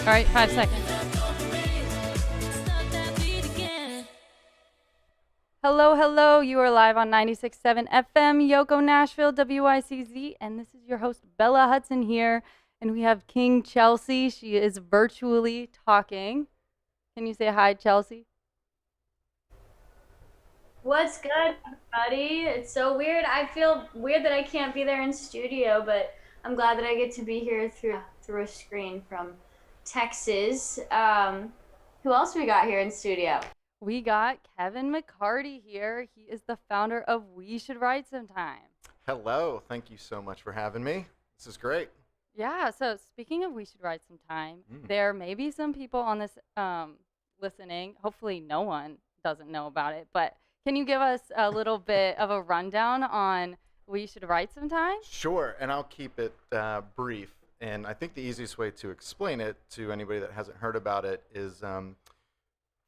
All right, 5 seconds. Hello, hello. You are live on 96.7 FM, YoCo Nashville, WYCZ, and this is your host, Bella Hudson here, and we have King Chelsea. She is virtually talking. Can you say hi, Chelsea? What's good, everybody? It's so weird. I feel weird that I can't be there in studio, but I'm glad that I get to be here through a screen from Texas. Who else we got here in studio? We got Kevin McCarty here. He is the founder of We Should Write Sometime. Hello, thank you so much for having me. This is great. Yeah, so speaking of We Should Write Sometime, there may be some people on this listening. Hopefully no one doesn't know about it, but can you give us a little bit of a rundown on We Should Write Sometime? Sure, and I'll keep it brief. And I think the easiest way to explain it to anybody that hasn't heard about it is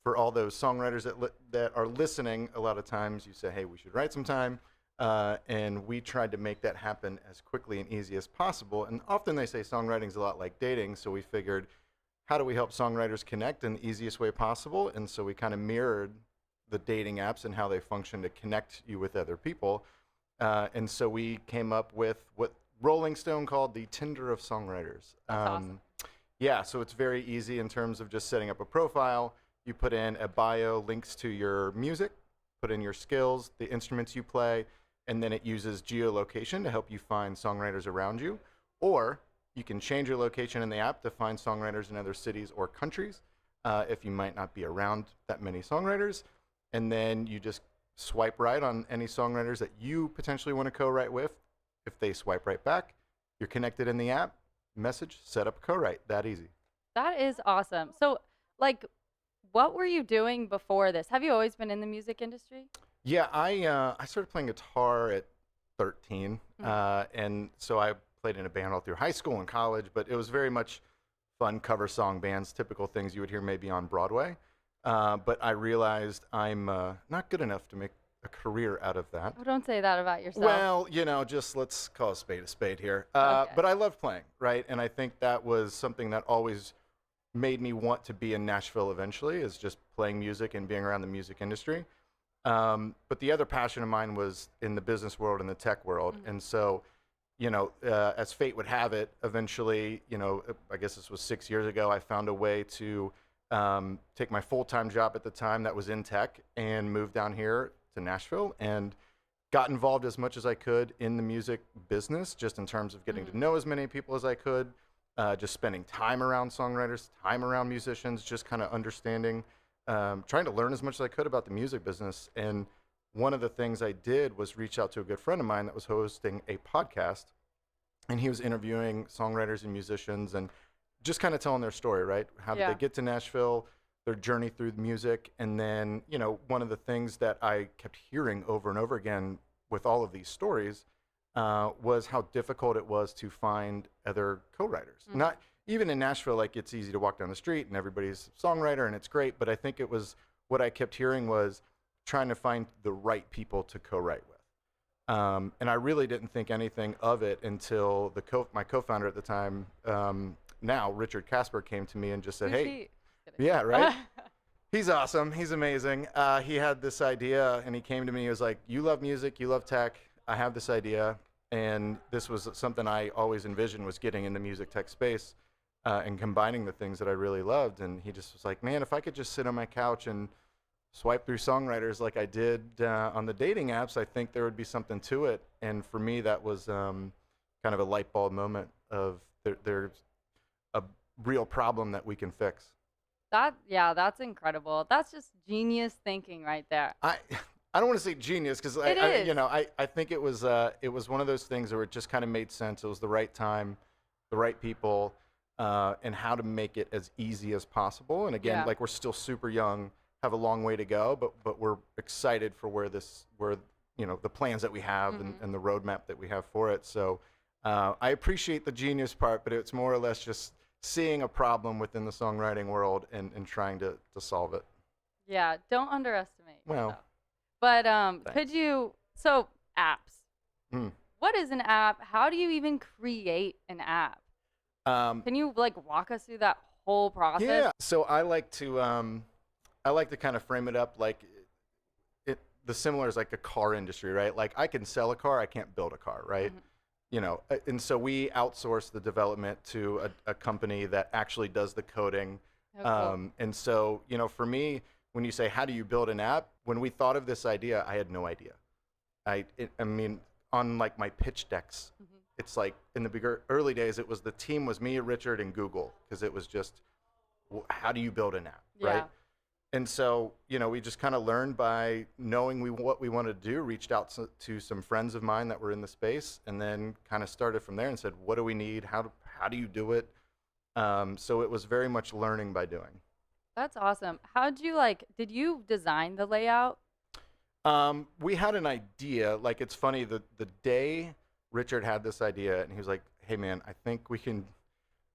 for all those songwriters that are listening, a lot of times you say, hey, we should write sometime. And we tried to make that happen as quickly and easy as possible. And often they say songwriting's a lot like dating, so we figured, how do we help songwriters connect in the easiest way possible? And so we kind of mirrored the dating apps and how they function to connect you with other people. And so we came up with what Rolling Stone called the Tinder of songwriters. That's awesome. Yeah, so it's very easy in terms of just setting up a profile. You put in a bio, links to your music, put in your skills, the instruments you play, and then it uses geolocation to help you find songwriters around you. Or you can change your location in the app to find songwriters in other cities or countries if you might not be around that many songwriters. And then you just swipe right on any songwriters that you potentially want to co-write with. If they swipe right back, you're connected in the app, message, set up co-write, that easy. That is awesome. So, what were you doing before this? Have you always been in the music industry? Yeah, I started playing guitar at 13, and so I played in a band all through high school and college, but it was very much fun cover song bands, typical things you would hear maybe on Broadway. But I realized I'm not good enough to make a career out of that. Oh, don't say that about yourself. Well, just let's call a spade here. Okay. But I love playing, right? And I think that was something that always made me want to be in Nashville eventually, is just playing music and being around the music industry. But the other passion of mine was in the business world and the tech world. And so, as fate would have it, eventually, I guess this was 6 years ago, I found a way to take my full-time job at the time that was in tech and move down here to Nashville and got involved as much as I could in the music business, just in terms of getting to know as many people as I could, just spending time around songwriters, time around musicians, just kind of understanding, trying to learn as much as I could about the music business. And one of the things I did was reach out to a good friend of mine that was hosting a podcast, and he was interviewing songwriters and musicians and just kind of telling their story, right? How did they get to Nashville, their journey through the music. And then, one of the things that I kept hearing over and over again with all of these stories was how difficult it was to find other co-writers. Not even in Nashville, like it's easy to walk down the street and everybody's a songwriter and it's great. But I think it was what I kept hearing was trying to find the right people to co-write with. And I really didn't think anything of it until my co-founder at the time, now Richard Casper, came to me and just said, hey, yeah, right. He's awesome. He's amazing. He had this idea and he came to me. He was like, you love music, you love tech. I have this idea. And this was something I always envisioned, was getting in the music tech space and combining the things that I really loved. And he just was like, man, if I could just sit on my couch and swipe through songwriters like I did on the dating apps, I think there would be something to it. And for me, that was kind of a light bulb moment of there's a real problem that we can fix. That's incredible. That's just genius thinking right there. I don't want to say genius because I think it was one of those things where it just kind of made sense. It was the right time, the right people, and how to make it as easy as possible. And again, we're still super young, have a long way to go, but we're excited for where the plans that we have and the roadmap that we have for it. So I appreciate the genius part, but it's more or less just seeing a problem within the songwriting world and trying to solve it. Yeah, don't underestimate yourself. Well, but thanks. So apps. What is an app? How do you even create an app? Can you walk us through that whole process? Yeah. So I like to kind of frame it up like the similar is like a car industry, right? Like I can sell a car, I can't build a car, right? And so we outsource the development to a company that actually does the coding. Oh, cool. And so, for me, when you say, how do you build an app? When we thought of this idea, I had no idea. I mean, on like my pitch decks, it's like in the bigger early days, the team was me, Richard, and Google, because it was just, how do you build an app, right? And so, we just kind of learned by knowing what we wanted to do, reached out to some friends of mine that were in the space, and then kind of started from there and said, what do we need? How do you do it? So it was very much learning by doing. That's awesome. Did you design the layout? We had an idea. Like, it's funny, the day Richard had this idea, and he was like, hey, man, I think we can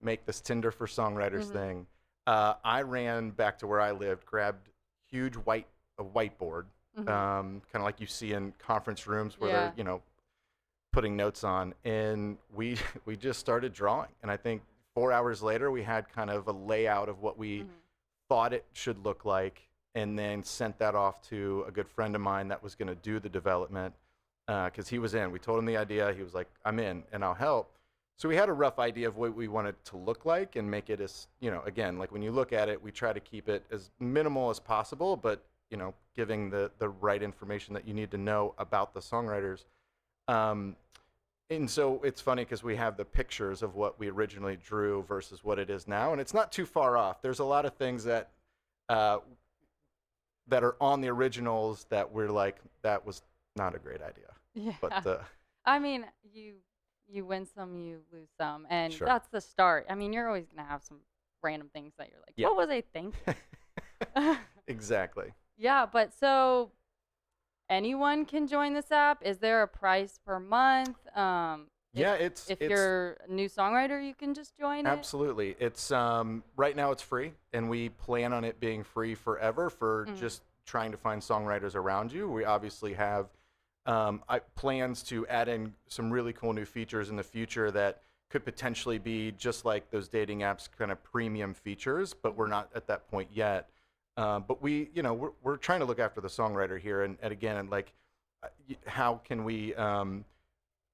make this Tinder for songwriters thing. I ran back to where I lived, grabbed huge whiteboard, kind of like you see in conference rooms where they're, putting notes on, and we just started drawing. And I think 4 hours later, we had kind of a layout of what we thought it should look like, and then sent that off to a good friend of mine that was going to do the development, because he was in. We told him the idea. He was like, I'm in, and I'll help. So we had a rough idea of what we wanted to look like and make it as, again, like when you look at it, we try to keep it as minimal as possible, but, giving the right information that you need to know about the songwriters. And so it's funny because we have the pictures of what we originally drew versus what it is now, and it's not too far off. There's a lot of things that are on the originals that we're like, that was not a great idea. Yeah. But I mean, you win some, you lose some, and Sure. that's the start. I mean, you're always gonna have some random things that you're like, what was I thinking? Exactly. Yeah, but so anyone can join this app. Is there a price per month? If you're a new songwriter, you can just join it. Absolutely. It's right now it's free, and we plan on it being free forever for just trying to find songwriters around you. We obviously have plans to add in some really cool new features in the future that could potentially be just like those dating apps kind of premium features, but we're not at that point yet. But we're trying to look after the songwriter here, and again, like, how can we?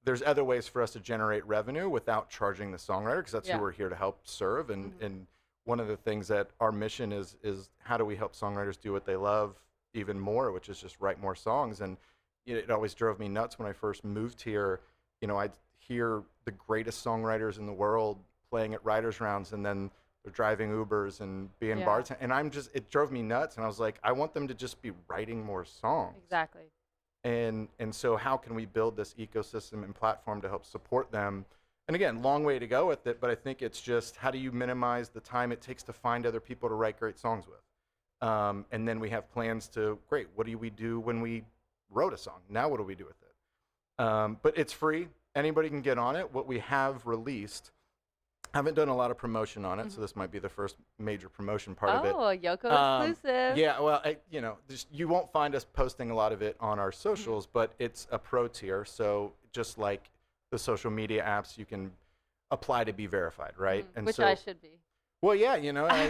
There's other ways for us to generate revenue without charging the songwriter, because that's who we're here to help serve. And one of the things that our mission is how do we help songwriters do what they love even more, which is just write more songs. And it always drove me nuts when I first moved here. I'd hear the greatest songwriters in the world playing at writers' rounds, and then they're driving Ubers and being bartenders. And it drove me nuts. And I was like, I want them to just be writing more songs. Exactly. And so how can we build this ecosystem and platform to help support them? And again, long way to go with it, but I think it's just, how do you minimize the time it takes to find other people to write great songs with? And then we have plans to, great, what do we do when we wrote a song? Now what do we do with it? But it's free. Anybody can get on it. What we have released, haven't done a lot of promotion on it, so this might be the first major promotion part of it. Oh, YoCo exclusive. Yeah, well, you won't find us posting a lot of it on our socials, but it's a pro tier. So just like the social media apps, you can apply to be verified, right? And Which so, I should be. Well, yeah,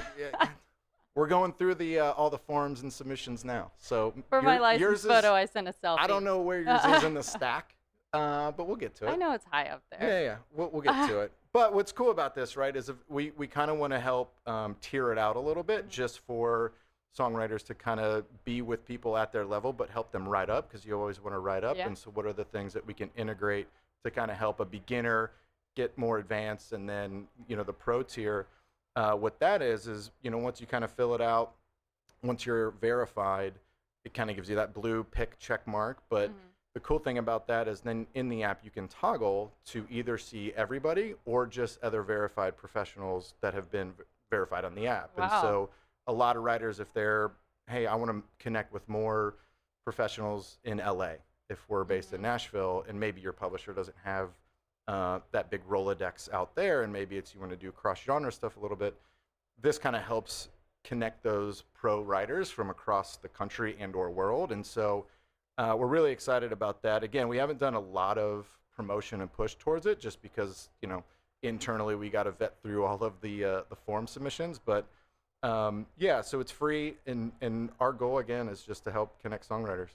we're going through all the forms and submissions now. So For my license photo, I sent a selfie. I don't know where yours is in the stack, but we'll get to it. I know it's high up there. Yeah, we'll get to it. But what's cool about this, right, is we kind of want to help tier it out a little bit, just for songwriters to kind of be with people at their level, but help them write up, because you always want to write up. Yeah. And so what are the things that we can integrate to kind of help a beginner get more advanced? And then, the pro tier, what that is, once you kind of fill it out, once you're verified, it kind of gives you that blue check mark. But the cool thing about that is then in the app, you can toggle to either see everybody or just other verified professionals that have been verified on the app. Wow. And so a lot of writers, if they're, hey, I want to connect with more professionals in LA, if we're based in Nashville, and maybe your publisher doesn't have that big Rolodex out there, and maybe you want to do cross-genre stuff a little bit, this kind of helps connect those pro writers from across the country and or world. And so we're really excited about that. Again, we haven't done a lot of promotion and push towards it, just because, internally we got to vet through all of the form submissions. But so it's free, and our goal again is just to help connect songwriters.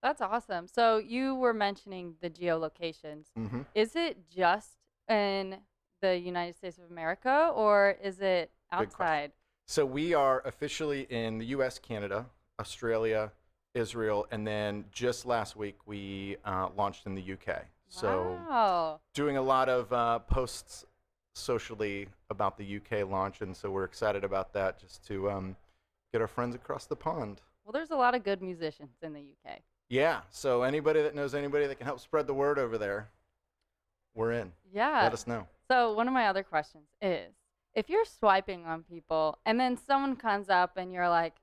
That's awesome. So you were mentioning the geolocations. Mm-hmm. Is it just in the United States of America, or is it outside? So we are officially in the U.S., Canada, Australia, Israel, and then just last week we launched in the UK. So Wow. doing a lot of posts socially about the UK launch, and so we're excited about that, just to get our friends across the pond. Well, there's a lot of good musicians in the UK. Yeah, so anybody that knows anybody that can help spread the word over there, we're in. Yeah. Let us know. So one of my other questions is, if you're swiping on people and then someone comes up and you're like,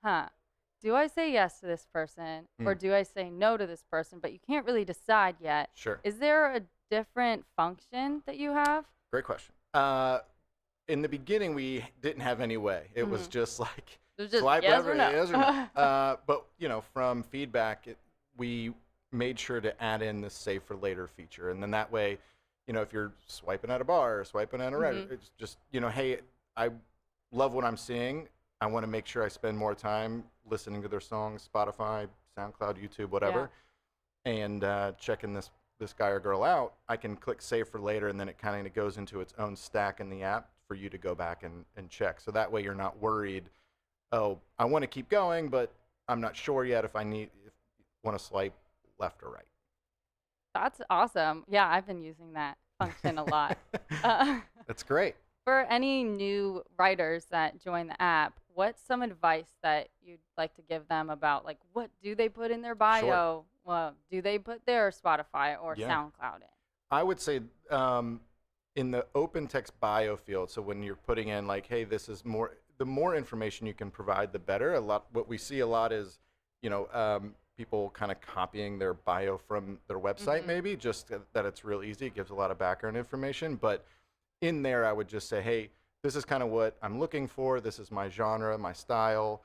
do I say yes to this person or do I say no to this person, but you can't really decide yet? Sure. Is there a different function that you have? Great question. In the beginning, we didn't have any way. It was just like, swipe yes over, or no. yes or no. But, from feedback, we made sure to add in the save for later feature. And then that way, if you're swiping at a bar or swiping at a Reddit, it's just, hey, I love what I'm seeing. I want to make sure I spend more time listening to their songs, Spotify, SoundCloud, YouTube, whatever, and checking this guy or girl out. I can click save for later, and then it kind of goes into its own stack in the app for you to go back and check. So that way you're not worried, oh, I want to keep going, but I'm not sure yet if want to swipe left or right. That's awesome. Yeah, I've been using that function a lot. That's great. For any new writers that join the app, what's some advice that you'd like to give them about, like, what do they put in their bio? Sure. Well, do they put their Spotify or SoundCloud in? I would say in the open text bio field, so when you're putting in like, hey, this is more, the more information you can provide, the better. What we see a lot is, people kind of copying their bio from their website, maybe, just that it's real easy. It gives a lot of background information. But in there, I would just say, hey, this is kind of what I'm looking for. This is my genre, my style.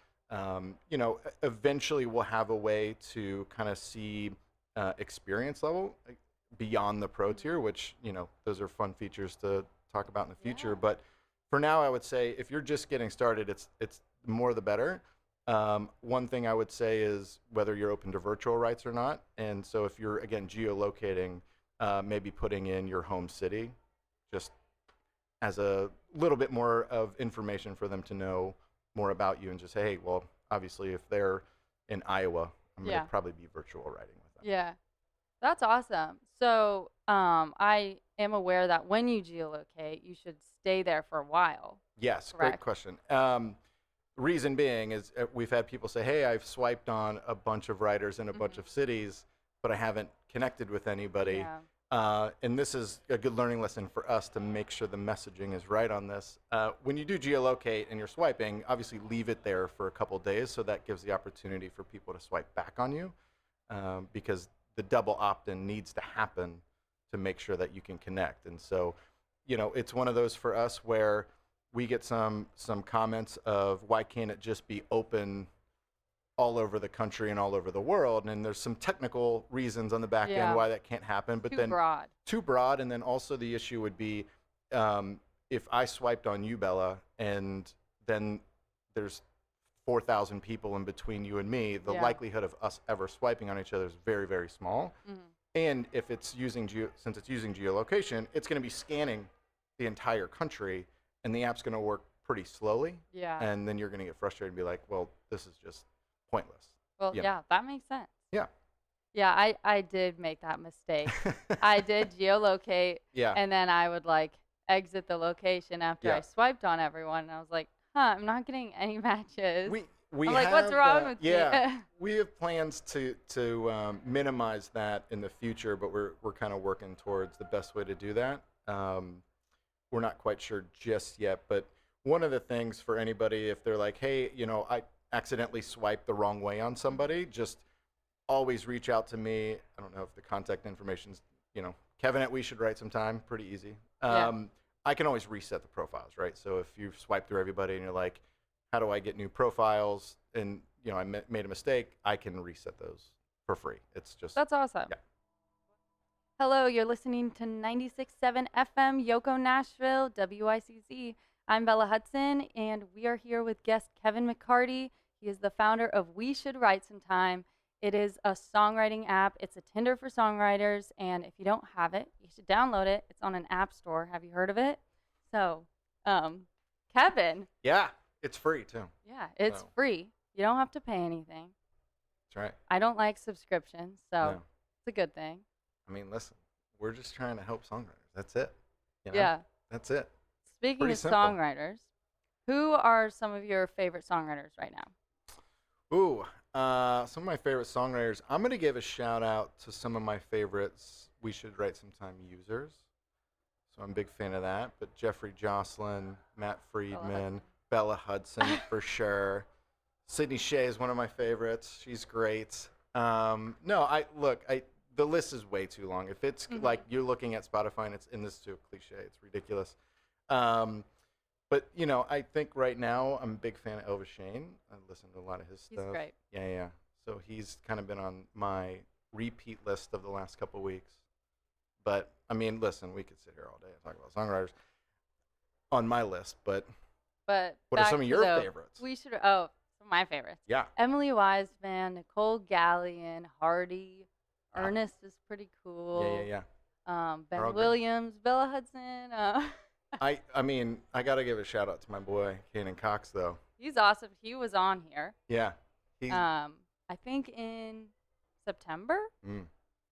Eventually we'll have a way to kind of see experience level beyond the pro tier, which, those are fun features to talk about in the future. Yeah. But for now, I would say if you're just getting started, it's the more the better. One thing I would say is whether you're open to virtual rights or not. And so if you're, again, geolocating, maybe putting in your home city, just as a little bit more of information for them to know more about you, and just say, hey, well, obviously if they're in Iowa, I'm going to probably be virtual writing with them. Yeah, that's awesome. So I am aware that when you geolocate, you should stay there for a while. Yes, correct? Great question. Reason being is we've had people say, hey, I've swiped on a bunch of writers in a bunch of cities, but I haven't connected with anybody. Yeah. And this is a good learning lesson for us to make sure the messaging is right on this. When you do geolocate and you're swiping, obviously leave it there for a couple days, so that gives the opportunity for people to swipe back on you, because the double opt-in needs to happen to make sure that you can connect. And so, it's one of those for us where we get some comments of, why can't it just be open all over the country and all over the world? And there's some technical reasons on the back end why that can't happen. But too broad. And then also the issue would be, if I swiped on you, Bella, and then there's 4,000 people in between you and me, the likelihood of us ever swiping on each other is very, very small. And if it's since it's using geolocation, it's going to be scanning the entire country, and the app's going to work pretty slowly. Yeah. And then you're going to get frustrated and be like, well, this is just pointless. Well, yeah, that makes sense. Yeah. Yeah, I did make that mistake. I did geolocate, and then I would exit the location after I swiped on everyone, and I was like, I'm not getting any matches. We I'm like, what's wrong with me? We have plans to minimize that in the future, but we're kind of working towards the best way to do that. We're not quite sure just yet, but one of the things for anybody, if they're like, hey, I accidentally swiped the wrong way on somebody, just always reach out to me. I don't know if the contact information's, Kevin at We Should Write Sometime, pretty easy. I can always reset the profiles, right? So if you've swiped through everybody and you're like, how do I get new profiles? And, I made a mistake, I can reset those for free. It's just. That's awesome. Yeah. Hello, you're listening to 96.7 FM, YoCo Nashville, WICZ. I'm Bella Hudson, and we are here with guest Kevin McCarty. He is the founder of We Should Write Sometime. It is a songwriting app. It's a Tinder for songwriters, and if you don't have it, you should download it. It's on an app store. Have you heard of it? So, Kevin. Yeah, it's free too. Yeah, it's So. free. You don't have to pay anything. That's right. I don't like subscriptions, so No. it's a good thing. I mean, listen, we're just trying to help songwriters. That's it. You know? Yeah. That's it. Speaking Pretty of simple. songwriters, who are some of your favorite songwriters right now? Ooh, some of my favorite songwriters. I'm going to give a shout out to some of my favorites We Should Write Sometime users. So I'm a big fan of that. But Jeffrey Jocelyn, Matt Friedman, Bella Hudson for sure. Sydney Shea is one of my favorites. She's great. The list is way too long. If it's like you're looking at Spotify and it's in this too cliche, it's ridiculous. But I think right now I'm a big fan of Elvis Shane. I listen to a lot of his stuff. He's great. Yeah. So he's kind of been on my repeat list of the last couple weeks. But I mean, listen, we could sit here all day and talk about songwriters on my list. But what are some of your favorites? Some of my favorites. Yeah. Emily Wiseman, Nicole Gallion, Hardy, Ernest is pretty cool. Yeah. Ben Williams, Bella Hudson. I mean, I got to give a shout out to my boy, Kanan Cox, though. He's awesome. He was on here. Yeah. I think in September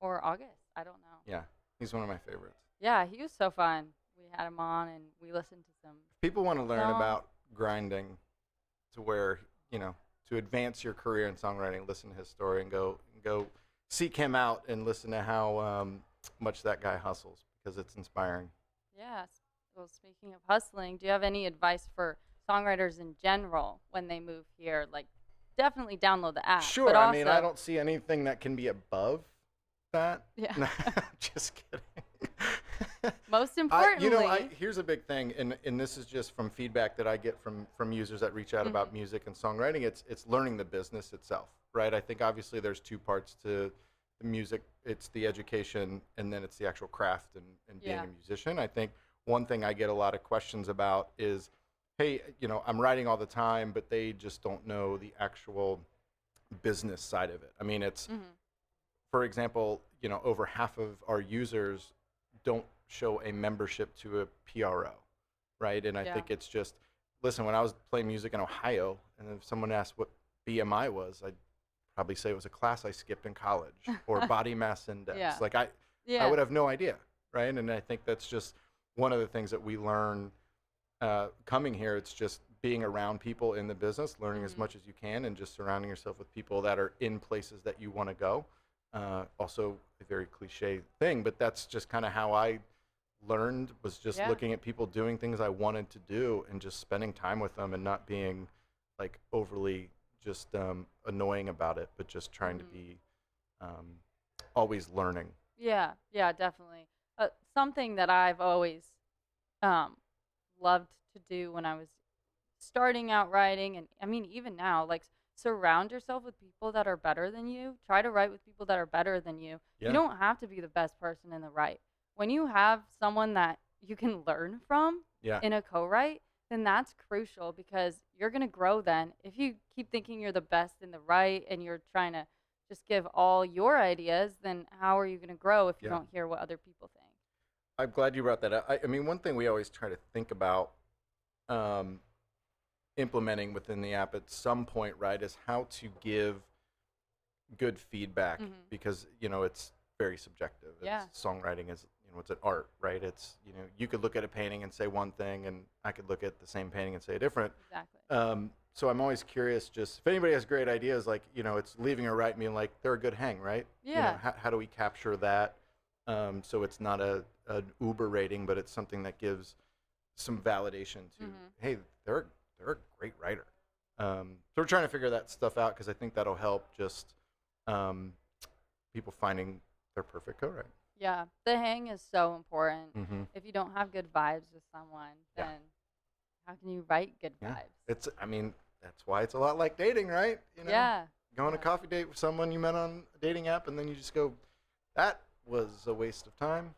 or August. I don't know. Yeah. He's one of my favorites. Yeah, he was so fun. We had him on and we listened to some. People want to learn about grinding to where, to advance your career in songwriting, listen to his story and go seek him out and listen to how much that guy hustles because it's inspiring. Yes. Well, speaking of hustling, do you have any advice for songwriters in general when they move here? Like, definitely download the app. Sure. But I also, mean, I don't see anything that can be above that. Yeah. Just kidding. Most importantly, here's a big thing, and this is just from feedback that I get from users that reach out about music and songwriting. It's learning the business itself, right? I think obviously there's two parts to the music. It's the education, and then it's the actual craft and being a musician. I think one thing I get a lot of questions about is, hey, I'm writing all the time, but they just don't know the actual business side of it. I mean, it's, for example, over half of our users don't show a membership to a PRO, right? And I think it's just, listen, when I was playing music in Ohio, and if someone asked what BMI was, I'd probably say it was a class I skipped in college or body mass index. Yeah. Like I would have no idea, right? And I think that's just one of the things that we learn coming here. It's just being around people in the business, learning as much as you can, and just surrounding yourself with people that are in places that you want to go. Also a very cliche thing, but that's just kind of how I learned, was just looking at people doing things I wanted to do and just spending time with them and not being like overly just annoying about it, but just trying to be always learning. Yeah, definitely. Something that I've always loved to do when I was starting out writing, and I mean even now, like, surround yourself with people that are better than you. Try to write with people that are better than you. You don't have to be the best person in the write. When you have someone that you can learn from in a co-write, then that's crucial, because you're going to grow then. If you keep thinking you're the best in the write and you're trying to just give all your ideas, then how are you going to grow if you don't hear what other people think? I'm glad you brought that up. I mean, one thing we always try to think about implementing within the app at some point, right, is how to give good feedback, because it's very subjective. Songwriting is, it's an art, right? It's, you could look at a painting and say one thing, and I could look at the same painting and say a different. Exactly. So I'm always curious, just if anybody has great ideas, like, it's leaving a write being like, they're a good hang, right? Yeah. How do we capture that? So it's not an Uber rating, but it's something that gives some validation to, hey, they're a great writer. So we're trying to figure that stuff out, because I think that'll help just people finding their perfect co-write. Yeah, the hang is so important. If you don't have good vibes with someone, then how can you write good vibes? That's why it's a lot like dating, right? Go on Yeah. a coffee date with someone you met on a dating app, and then you just go, that was a waste of time.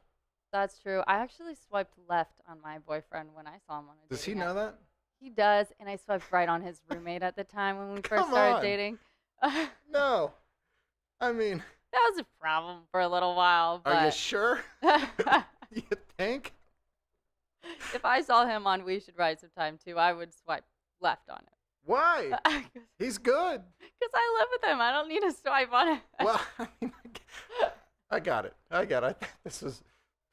That's true. I actually swiped left on my boyfriend when I saw him on a Does he dating app. know that? He does, and I swiped right on his roommate at the time when we first Come started on. dating. That No. I mean, was a problem for a little while, are you but sure? You think? if I saw him on We Should Write Sometime too, I would swipe left on him. Why? Because He's good. I live with him. I don't need to swipe on him. Well, I mean, I got it. I think this was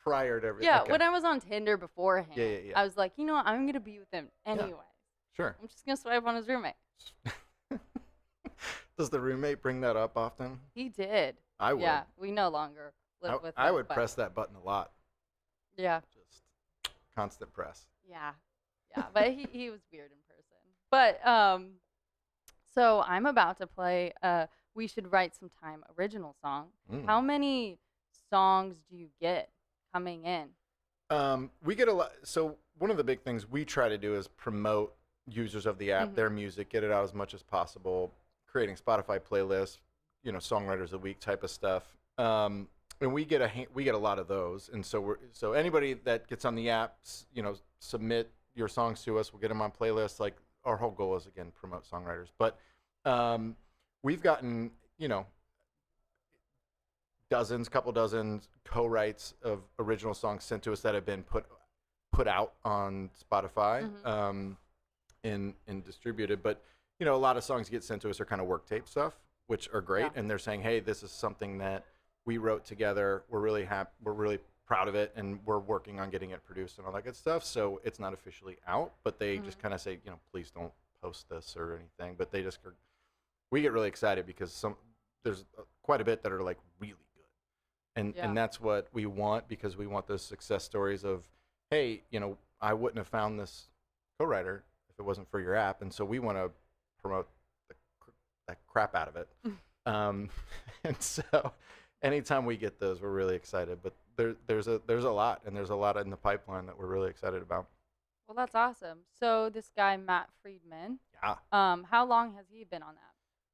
prior to everything. Yeah, Okay. when I was on Tinder beforehand, Yeah. I was like, you know what? I'm going to be with him anyway. Sure. I'm just going to swipe on his roommate. Does the roommate bring that up often? He did. I would. Yeah, we no longer live with him. I would but press that button a lot. Yeah. Just constant press. Yeah. But he was weird in person. But so I'm about to play We Should Write Sometime original song. Mm. How many songs do you get coming in? We get a lot. So one of the big things we try to do is promote users of the app, their music, get it out as much as possible, creating Spotify playlists, songwriters of the week type of stuff. And we get a lot of those. And so anybody that gets on the apps, submit your songs to us. We'll get them on playlists. Like our whole goal is again promote songwriters. But we've gotten couple dozens co-writes of original songs sent to us that have been put out on Spotify and distributed. But a lot of songs get sent to us are kind of work tape stuff, which are great, and they're saying, hey, this is something that we wrote together. We're really happy. We're really proud of it, and we're working on getting it produced and all that good stuff. So it's not officially out, but they just kind of say, please don't post this or anything. But we get really excited because there's quite a bit that are like really good, and that's what we want, because we want those success stories of, hey, I wouldn't have found this co-writer if it wasn't for your app, and so we want to promote the crap out of it. And so anytime we get those, we're really excited. But there's a lot, and there's a lot in the pipeline that we're really excited about. Well, that's awesome. So this guy, Matt Friedman, Yeah. how long has he been on that?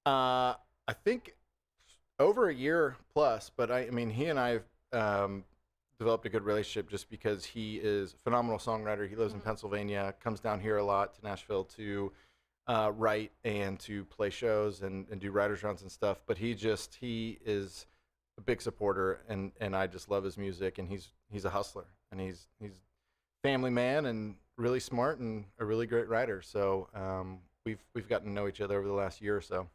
I think over a year plus, but I mean, he and I have developed a good relationship just because he is a phenomenal songwriter. He lives in Pennsylvania, comes down here a lot to Nashville to write and to play shows and do writers rounds and stuff. But he is a big supporter, and I just love his music, and he's a hustler, and he's family man and really smart and a really great writer. So we've gotten to know each other over the last year or so.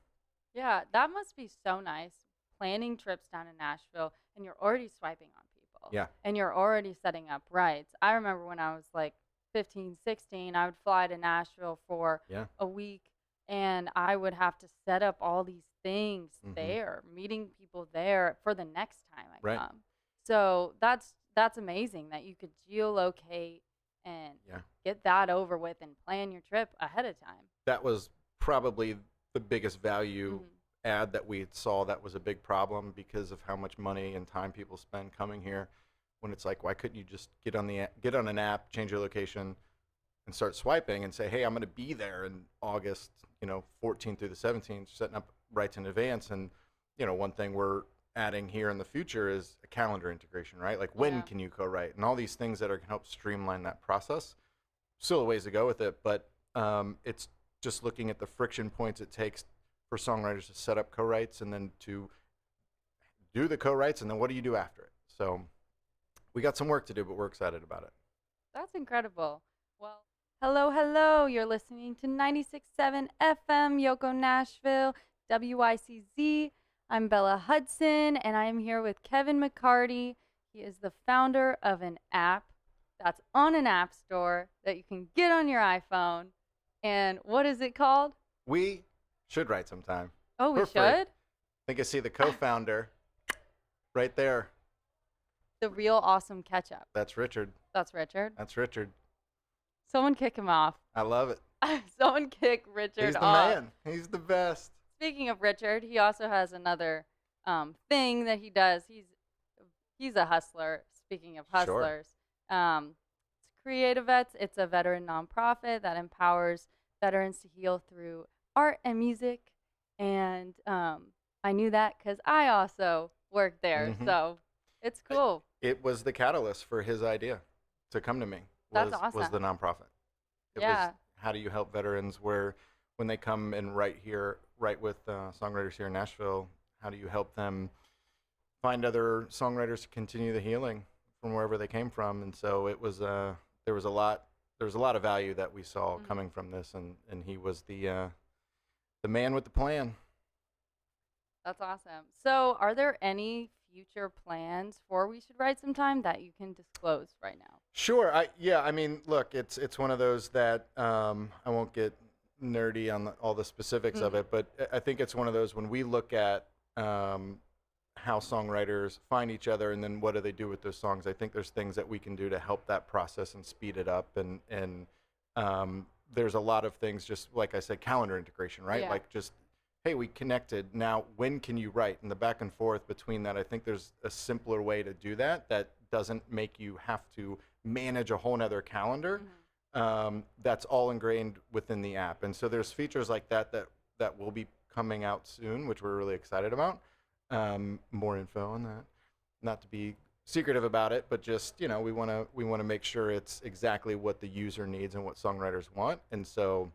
Yeah, that must be so nice, planning trips down to Nashville, and you're already swiping on people. Yeah. And you're already setting up rides. I remember when I was like 15, 16, I would fly to Nashville for a week, and I would have to set up all these things there, meeting people there for the next time I come. So that's amazing that you could geolocate and get that over with and plan your trip ahead of time. That was probably the biggest value add that we saw. That was a big problem because of how much money and time people spend coming here. When it's like, why couldn't you just get on an app, change your location, and start swiping and say, hey, I'm going to be there in August, 14th through the 17th, setting up rights in advance. And one thing we're adding here in the future is a calendar integration, right? Like when can you co-write, and all these things that are going to help streamline that process. Still a ways to go with it, but it's just looking at the friction points it takes for songwriters to set up co-writes and then to do the co-writes, and then what do you do after it? So we got some work to do, but we're excited about it. That's incredible. Well, hello. You're listening to 96.7 FM, YoCo Nashville, WYCZ. I'm Bella Hudson, and I am here with Kevin McCarty. He is the founder of an app that's on an app store that you can get on your iPhone. And what is it called? We should write sometime. Oh, we For free. should? I think I see the co-founder right there. The real awesome ketchup. That's Richard. That's Richard. That's Richard. Someone kick him off. I love it. Someone kick Richard He's the off. man. He's the best. Speaking of Richard, he also has another thing that he does. He's a hustler. Speaking of hustlers, it's Creative Vets. It's a veteran nonprofit that empowers veterans to heal through art and music. And I knew that because I also worked there. So It's cool. It was the catalyst for his idea to come to me. That's Was the awesome. nonprofit. It Yeah. was how do you help veterans when they come and write with songwriters here in Nashville, how do you help them find other songwriters to continue the healing from wherever they came from? And so it was there was a lot of value that we saw Mhm. coming from this, and he was the man with the plan. That's awesome. So, are there any future plans for We Should Write Sometime that you can disclose right now? Sure. I mean, look, it's one of those that I won't get nerdy on all the specifics of it, but I think it's one of those when we look at how songwriters find each other and then what do they do with those songs. I think there's things that we can do to help that process and speed it up, and there's a lot of things, just like I said, calendar integration, right? Yeah. Like just hey, we connected. Now, when can you write? And the back and forth between that, I think there's a simpler way to do that that doesn't make you have to manage a whole nother calendar. That's all ingrained within the app. And so there's features like that will be coming out soon, which we're really excited about. More info on that. Not to be secretive about it, but just we want to make sure it's exactly what the user needs and what songwriters want. And so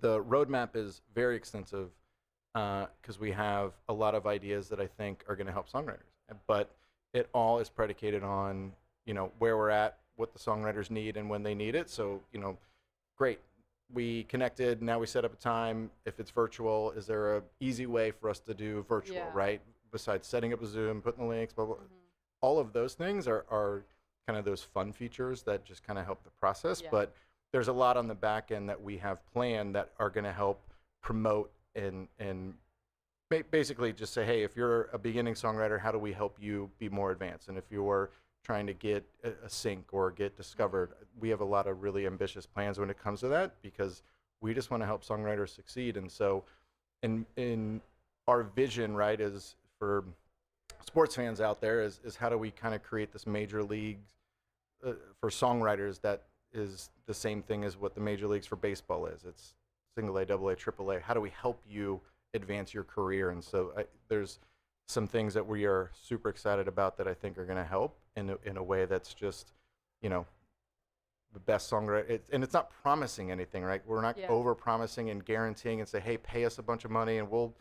the roadmap is very extensive because we have a lot of ideas that I think are going to help songwriters. But it all is predicated on where we're at, what the songwriters need, and when they need it. So great. We connected. Now we set up a time. If it's virtual, is there a easy way for us to do virtual, right? Besides setting up a Zoom, putting the links, blah, blah. All of those things are kind of those fun features that just kind of help the process. Yeah. But there's a lot on the back end that we have planned that are going to help promote and basically just say, hey, if you're a beginning songwriter, how do we help you be more advanced? And if you're trying to get a sync or get discovered, we have a lot of really ambitious plans when it comes to that because we just want to help songwriters succeed. And so in our vision, right, is for sports fans out there is how do we kind of create this major league for songwriters that is the same thing as what the major leagues for baseball is. It's single A, double A, triple A. How do we help you advance your career? And so there's some things that we are super excited about that I think are going to help in a way that's just, the best songwriter. And it's not promising anything, right? We're not over promising and guaranteeing and say, hey, pay us a bunch of money and we'll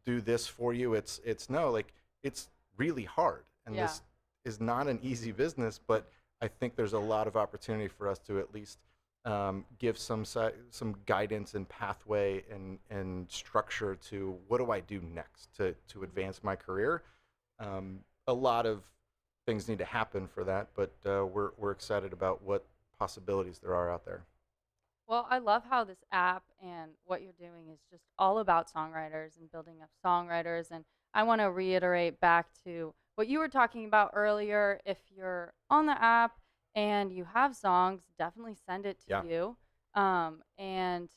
do this for you. It's no, like it's really hard. And this is not an easy business, but I think there's a lot of opportunity for us to at least give some guidance and pathway and structure to what do I do next to advance my career. A lot of things need to happen for that, but we're excited about what possibilities there are out there. Well, I love how this app and what you're doing is just all about songwriters and building up songwriters. And I want to reiterate back to what you were talking about earlier. If you're on the app and you have songs, definitely send it to you. And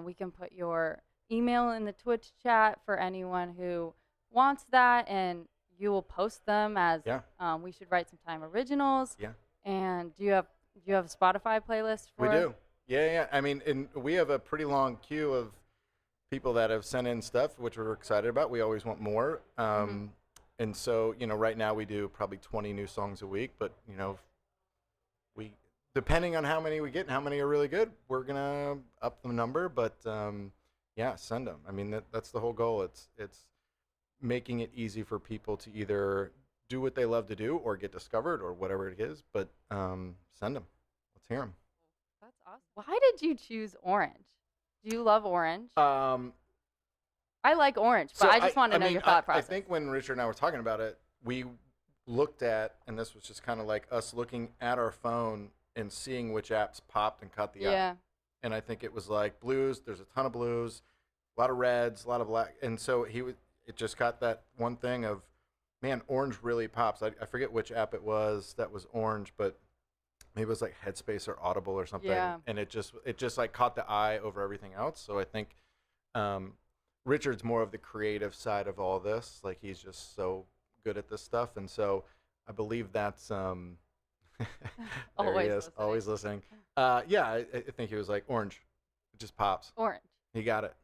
we can put your email in the Twitch chat for anyone who wants that. And you will post them as We Should Write Sometime originals. Yeah. And do you have a Spotify playlist for We do. Yeah. I mean, and we have a pretty long queue of people that have sent in stuff, which we're excited about. We always want more. And so, right now we do probably 20 new songs a week, but, we, depending on how many we get and how many are really good, we're going to up the number, but send them. I mean, that's the whole goal. It's making it easy for people to either do what they love to do or get discovered or whatever it is, but send them. Let's hear them. That's awesome. Why did you choose orange? Do you love orange? I like orange, but I just want to know your thought process. I think when Richard and I were talking about it, we looked at, and this was just kind of like us looking at our phone and seeing which apps popped and caught the eye. And I think it was like blues. There's a ton of blues, a lot of reds, a lot of black. And so it just got that one thing of, man, orange really pops. I forget which app it was that was orange, but maybe it was like Headspace or Audible or something. Yeah. And it just like caught the eye over everything else. So I think Richard's more of the creative side of all this. Like he's just so good at this stuff. And so I believe that's always listening. I think he was like orange. It just pops. Orange. He got it.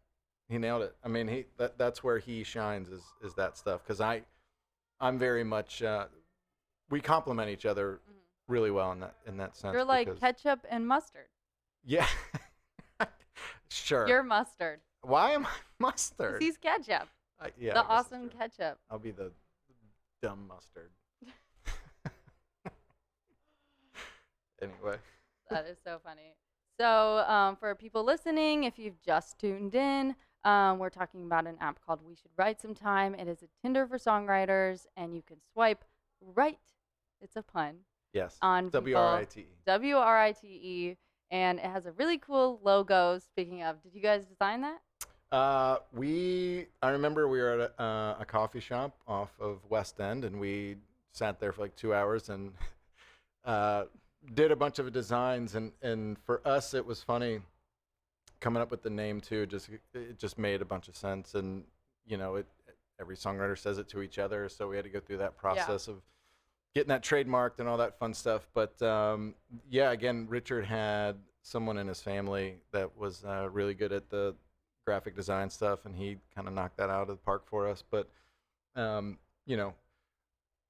He nailed it. I mean, that's where he shines is that stuff. Because I'm very much we complement each other really well in that sense. You're like because- ketchup and mustard. Yeah. Sure. You're mustard. Why am I 'Cause mustard? he's ketchup. Yeah. The I guess that's awesome true. ketchup. I'll be the dumb mustard. Anyway. That is so funny. So, for people listening, if you've just tuned in, we're talking about an app called We Should Write Sometime. It is a Tinder for songwriters, and you can swipe right. It's a pun. Yes. On WRITE. WRITE, and it has a really cool logo. Speaking of, did you guys design that? I remember we were at a coffee shop off of West End, and we sat there for like 2 hours and did a bunch of designs. And for us, it was funny coming up with the name too. It just made a bunch of sense, and every songwriter says it to each other, so we had to go through that process of getting that trademarked and all that fun stuff. But again, Richard had someone in his family that was really good at the graphic design stuff, and he kind of knocked that out of the park for us. But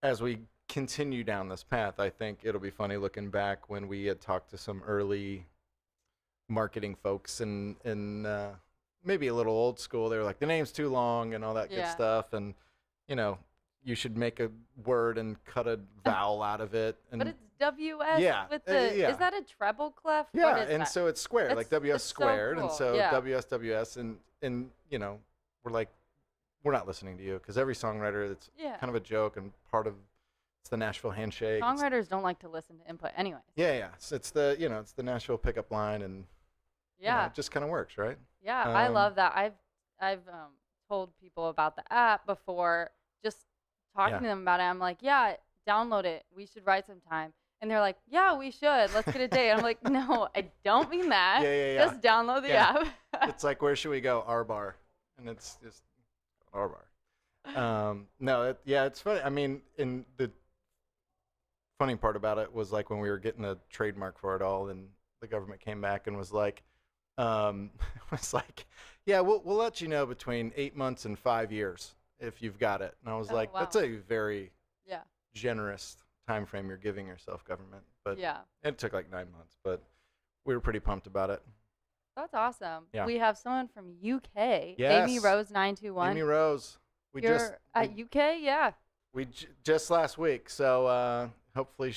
as we continue down this path, I think it'll be funny looking back when we had talked to some early marketing folks and maybe a little old school. They were like, the name's too long and all that good stuff, and you should make a word and cut a vowel out of it. And But it's WS with yeah. Is that a treble clef? yeah, What is and that? so it's squared, like WS it's so squared, and cool. so Yeah. WSWS, and we're like, we're not listening to you, because every songwriter, it's Yeah. kind of a joke, and part of it's the Nashville handshake. Songwriters don't like to listen to input anyways. Yeah. So it's the it's the Nashville pickup line, and Yeah. it just kind of works, right? Yeah, I Um, love that. I've told people about the app before, just talking Yeah. to them about it. I'm like, yeah, download it. We should write sometime. And they're like, yeah, we should. Let's get a date. I'm like, no, I don't mean that. Yeah. Just download the Yeah. app. It's like, where should we go? Our bar, and it's just our bar. No, it's funny. I mean, in the funny part about it was like when we were getting the trademark for it all, and the government came back and was like, yeah, we'll let you know between 8 months and 5 years if you've got it. And I was Oh, like, wow. that's a very Yeah. generous time frame you're giving yourself, government. But Yeah. it took like 9 months, but we were pretty pumped about it. That's awesome. Yeah. We have someone from UK, Yes. Amy Rose 921. Amy Rose, You're at UK? Yeah. we just last week. So hopefully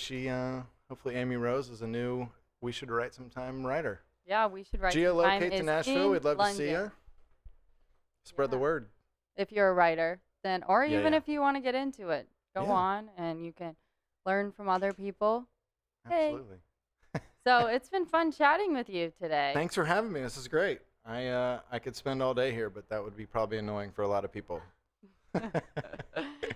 hopefully Amy Rose is a new We Should Write Sometime writer. Yeah, we should write sometime. Geolocate to Is Nashville. in We'd love to see London. you. Spread the Yeah. word. If you're a writer, then, or Yeah, even yeah. if you want to get into it, go Yeah. on and you can learn from other people. Hey. Absolutely. So it's been fun chatting with you today. Thanks for having me. This is great. I could spend all day here, but that would be probably annoying for a lot of people.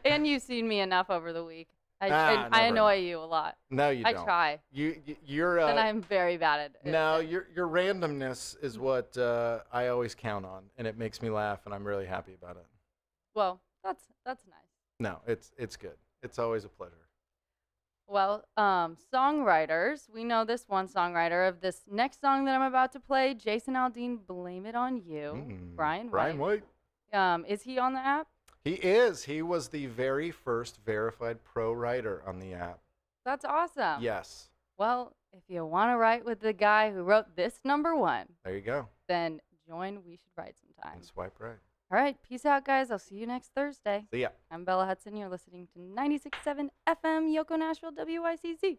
And you've seen me enough over the week. I never annoy enough. you a lot. No, you I don't. try, You're and I'm very bad at it. no, your randomness is what I always count on, and it makes me laugh, and I'm really happy about it. Well, that's nice. No, it's good. It's always a pleasure. Well, songwriters, we know this one songwriter of this next song that I'm about to play, Jason Aldean, Blame It On You, Brian White. Is he on the app? He is. He was the very first verified pro writer on the app. That's awesome. Yes. Well, if you want to write with the guy who wrote this #1, There you go. then join We Should Write Sometime. And swipe right. All right, peace out, guys. I'll see you next Thursday. See ya. I'm Bella Hudson. You're listening to 96.7 FM, YoCo Nashville, WYCZ.